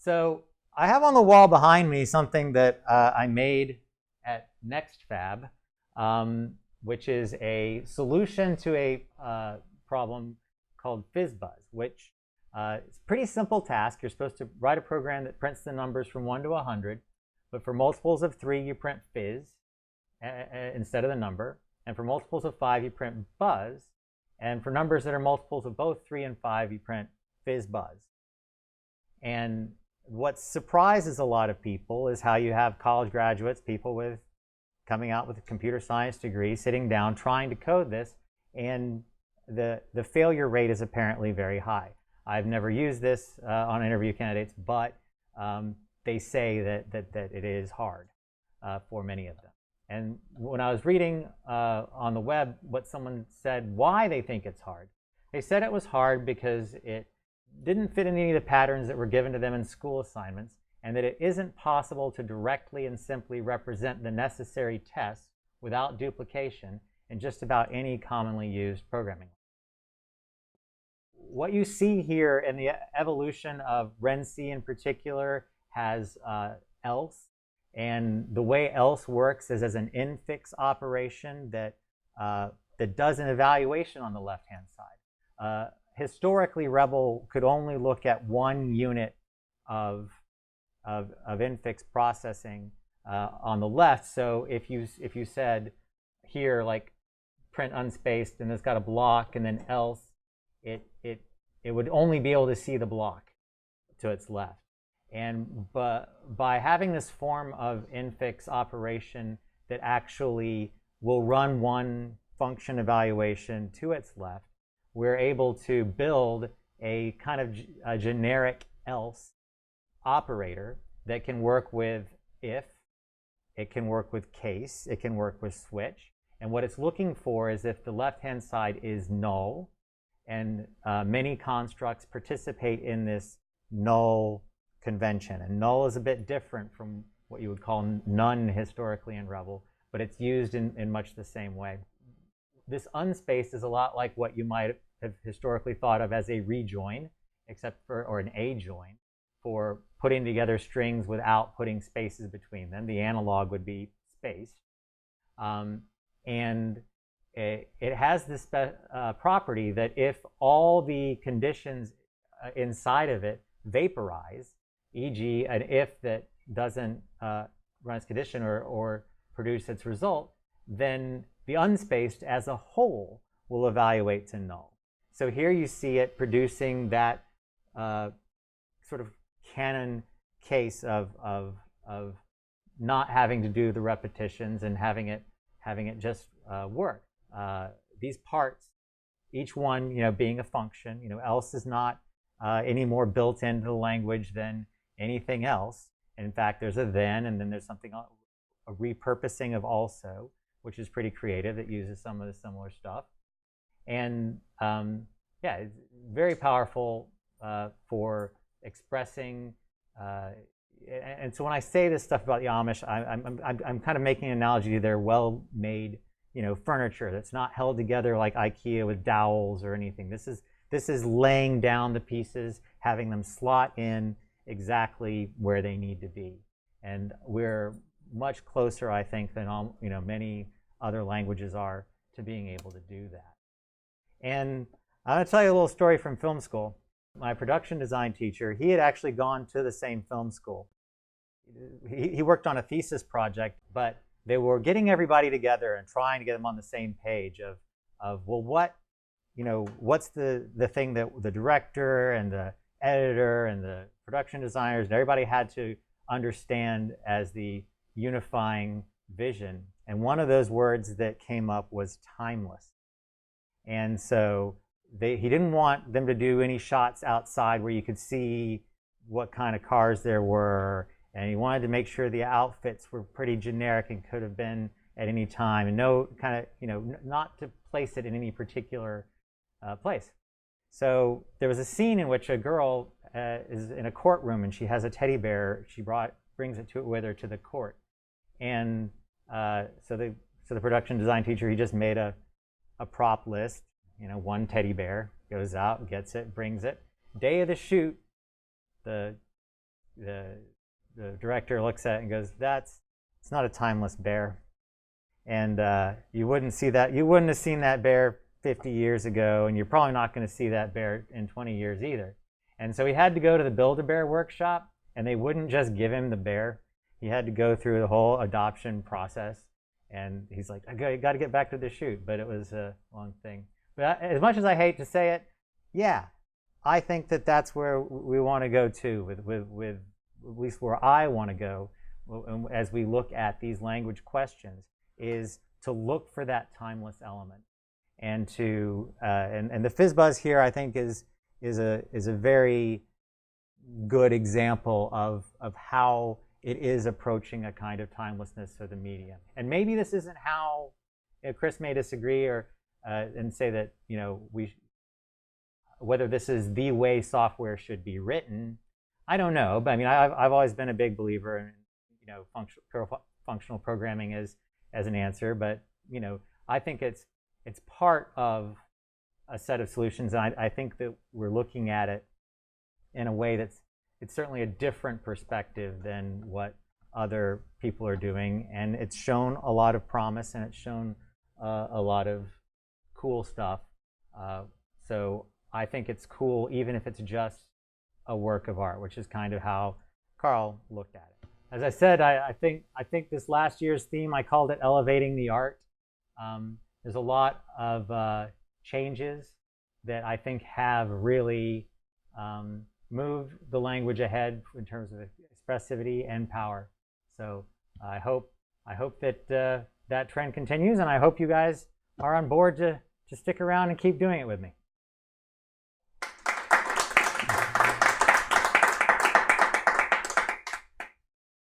So I have on the wall behind me something that I made at NextFab, which is a solution to a problem called FizzBuzz, which is a pretty simple task. You're supposed to write a program that prints the numbers from 1 to 100, but for multiples of 3, you print fizz instead of the number, and for multiples of 5, you print buzz, and for numbers that are multiples of both 3 and 5, you print FizzBuzz. And what surprises a lot of people is how you have college graduates, people coming out with a computer science degree, sitting down, trying to code this, and the failure rate is apparently very high. I've never used this on interview candidates, but they say that it is hard for many of them. And when I was reading on the web what someone said why they think it's hard, they said it was hard because it didn't fit in any of the patterns that were given to them in school assignments, and that it isn't possible to directly and simply represent the necessary tests without duplication in just about any commonly used programming. What you see here in the evolution of Ren-C in particular has else, and the way else works is as an infix operation that does an evaluation on the left-hand side. Historically, Rebol could only look at one unit of infix processing on the left. So if you said here, like, print unspaced, and it's got a block, and then else, it would only be able to see the block to its left. But by having this form of infix operation that actually will run one function evaluation to its left, we're able to build a kind of a generic else operator that can work with if, it can work with case, it can work with switch. And what it's looking for is if the left-hand side is null, and many constructs participate in this null convention. And null is a bit different from what you would call none historically in Rebol, but it's used in much the same way. This unspaced is a lot like what you might have historically thought of as a rejoin, or an A-join, for putting together strings without putting spaces between them. The analog would be spaced. And it has this property that if all the conditions inside of it vaporize, e.g. an if that doesn't run its condition or produce its result, then the unspaced as a whole will evaluate to null. So here you see it producing that sort of canon case of not having to do the repetitions and having it just work. These parts, each one being a function, else is not any more built into the language than anything else. And in fact, there's a then, and then there's something, a repurposing of also, which is pretty creative, that uses some of the similar stuff. And yeah, it's very powerful for expressing. And so when I say this stuff about the Amish, I'm kind of making an analogy to their well-made, furniture that's not held together like IKEA with dowels or anything. This is laying down the pieces, having them slot in exactly where they need to be. And we're much closer, I think, than many other languages are to being able to do that. And I'm going to tell you a little story from film school. My production design teacher, he had actually gone to the same film school. He worked on a thesis project, but they were getting everybody together and trying to get them on the same page of well, what's the thing that the director and the editor and the production designers and everybody had to understand as the unifying vision. And one of those words that came up was timeless. And so he didn't want them to do any shots outside where you could see what kind of cars there were, and he wanted to make sure the outfits were pretty generic and could have been at any time, and no kind of, not to place it in any particular place. So there was a scene in which a girl is in a courtroom and she has a teddy bear. She brings it with her to the court, and so the production design teacher, he just made a prop list. One teddy bear, goes out, gets it, brings it. Day of the shoot, the the director looks at it and goes, it's not a timeless bear. And you wouldn't have seen that bear 50 years ago, and you're probably not going to see that bear in 20 years either. And so he had to go to the Build-A-Bear workshop, and they wouldn't just give him the bear. He had to go through the whole adoption process. And he's like, I got to get back to the shoot, but it was a long thing. But as much as I hate to say it, yeah, I think that that's where we want to go too, with at least where I want to go as we look at these language questions, is to look for that timeless element, and to and the FizzBuzz here I think is a very good example of how it is approaching a kind of timelessness of the medium. And maybe this isn't how, Chris may disagree or and say that whether this is the way software should be written. I don't know, but I mean I've always been a big believer in functional programming as an answer, but I think it's part of a set of solutions, and I think that we're looking at it in a way it's certainly a different perspective than what other people are doing, and it's shown a lot of promise, and it's shown a lot of cool stuff. So I think it's cool even if it's just a work of art, which is kind of how Carl looked at it. As I said, I think this last year's theme, I called it Elevating the Art. There's a lot of changes that I think have really moved the language ahead in terms of expressivity and power. So I hope that that trend continues, and I hope you guys are on board to stick around and keep doing it with me.